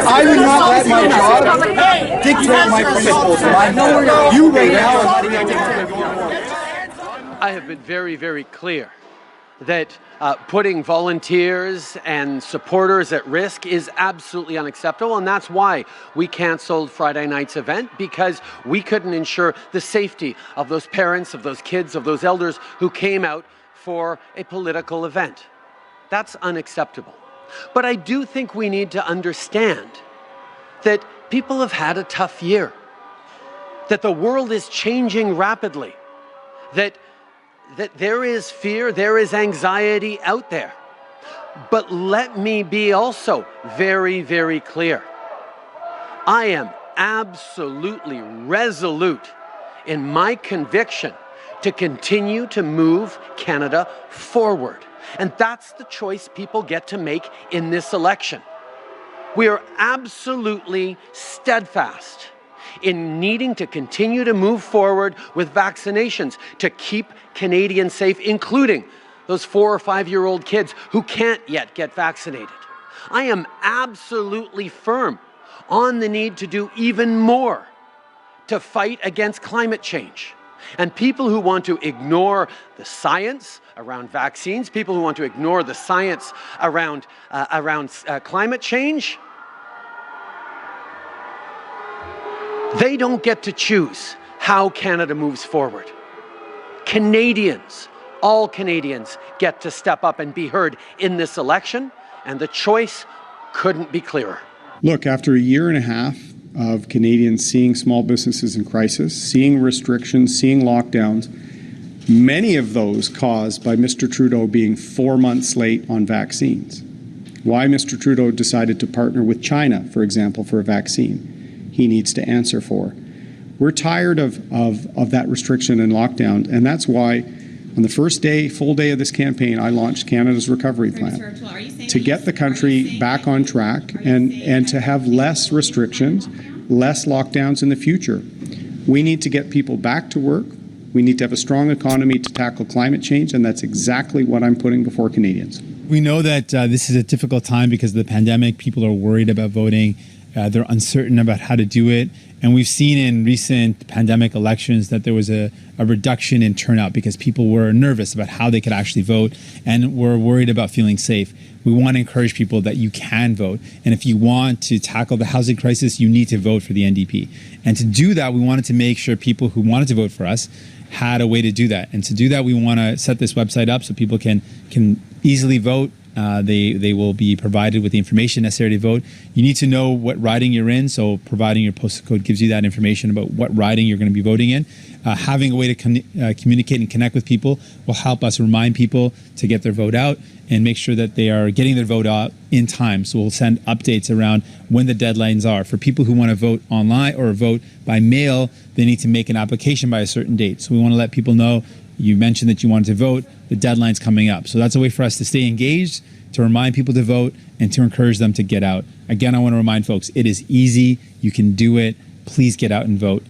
I would not let my job dictate my principles. You right now are letting it dictate your morals. I have been very, very clear that putting volunteers and supporters at risk is absolutely unacceptable, and that's why we canceled Friday night's event, because we couldn't ensure the safety of those parents, of those kids, of those elders who came out for a political event. That's unacceptable. But I do think we need to understand that people have had a tough year, that the world is changing rapidly, that there is fear, there is anxiety out there. But let me be also very, very clear. I am absolutely resolute in my conviction to continue to move Canada forward. And that's the choice people get to make in this election. We are absolutely steadfast in needing to continue to move forward with vaccinations to keep Canadians safe, including those 4 or 5-year-old kids who can't yet get vaccinated. I am absolutely firm on the need to do even more to fight against climate change. And people who want to ignore the science around vaccines, people who want to ignore the science around climate change, they don't get to choose how Canada moves forward. Canadians, all Canadians, get to step up and be heard in this election, and the choice couldn't be clearer. Look, after a year and a half of Canadians seeing small businesses in crisis, seeing restrictions, seeing lockdowns, many of those caused by Mr. Trudeau being 4 months late on vaccines. Why Mr. Trudeau decided to partner with China, for example, for a vaccine, he needs to answer for. We're tired of that restriction and lockdown, and that's why on the first day, full day of this campaign, I launched Canada's Recovery Plan to get the country back on track and to have less restrictions, less lockdowns in the future. We need to get people back to work. We need to have a strong economy to tackle climate change, and that's exactly what I'm putting before Canadians. We know that this is a difficult time because of the pandemic. People are worried about voting. They're uncertain about how to do it. And we've seen in recent pandemic elections that there was a reduction in turnout because people were nervous about how they could actually vote and were worried about feeling safe. We want to encourage people that you can vote. And if you want to tackle the housing crisis, you need to vote for the NDP. And to do that, we wanted to make sure people who wanted to vote for us had a way to do that. And to do that, we want to set this website up so people can easily vote. They will be provided with the information necessary to vote. You need to know what riding you're in, so providing your postal code gives you that information about what riding you're going to be voting in. Having a way to communicate and connect with people will help us remind people to get their vote out and make sure that they are getting their vote out in time. So we'll send updates around when the deadlines are. For people who want to vote online or vote by mail, they need to make an application by a certain date. So we want to let people know. You mentioned that you wanted to vote, the deadline's coming up. So that's a way for us to stay engaged, to remind people to vote, and to encourage them to get out. Again, I want to remind folks, it is easy, you can do it. Please get out and vote.